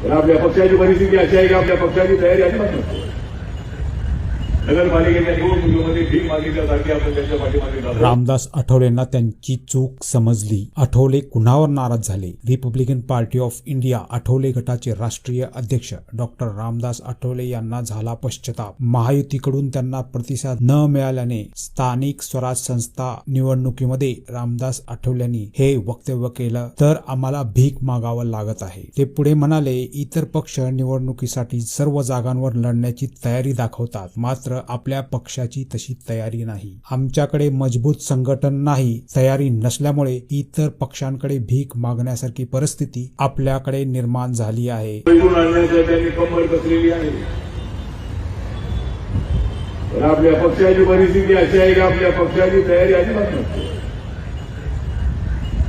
तर आपल्या पक्षाची परिस्थिती अशी आहे की आपल्या पक्षाची तयारी अजिबात नसते. नगरपालिकेच्या निवडणुकीमध्ये भीक मागितल्यासाठी आपण त्यांच्या पाठीमागे जातो. रामदास आठवलेंना त्यांची चूक समजली. आठवले कुणावर नाराज झाले? Republican party of India Athawale गटाचे राष्ट्रीय अध्यक्ष डॉक्टर रामदास आठवले यांना झाला पश्चाताप. महायुतीकडून त्यांना प्रतिसाद न मिळाल्याने स्थानिक स्वराज संस्था निवडणुकीमध्ये रामदास आठवलेंनी हे वक्तव्य केलं. तर आम्हाला भीक मागावं लागत आहे. ते पुढे म्हणाले, इतर पक्ष निवडणुकीसाठी सर्व जागांवर लढण्याची तयारी दाखवतात, मात्र आपल्या पक्षाची तशी तयारी नाही. आमच्याकडे मजबूत संघटन नाही. तयारी नसल्यामुळे इतर पक्षांकडे भीक मागण्यासारखी परिस्थिती आपल्याकडे निर्माण झाली आहे. त्यांनी कंबर कसलेली आहे. तर आपल्या पक्षाची परिस्थिती अशी आहे की आपल्या पक्षाची तयारी अजिबात नसते.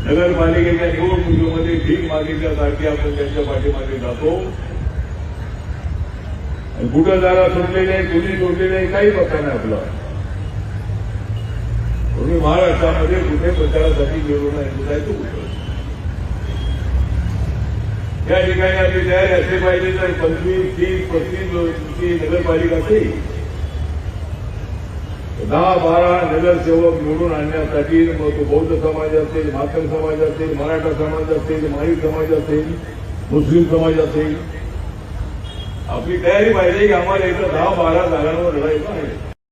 नगरपालिकेच्या निवडणुकीमध्ये भीक मागितल्यासाठी आपण त्यांच्या पाठीमागे जातो. कुठं जागा सोडले नाही, कुणी सोडले नाही, काही पत्ता नाही आपला. तुम्ही महाराष्ट्रामध्ये कुठे प्रचारासाठी गेलो नाही, जायचं कुठं? या ठिकाणी आपली तयारी असली पाहिजे तर 25, 30, 35 नगरपालिका असेल, 10-12 नगरसेवक निवडून आणण्यासाठी मग तो बौद्ध समाज असेल, मातंग समाज असेल, मराठा समाज असेल, माळी समाज असेल, मुस्लिम समाज असेल, आपली तयारी पाहिजे की आम्हाला इथं 10-12 जागांवर लढायचं आहे.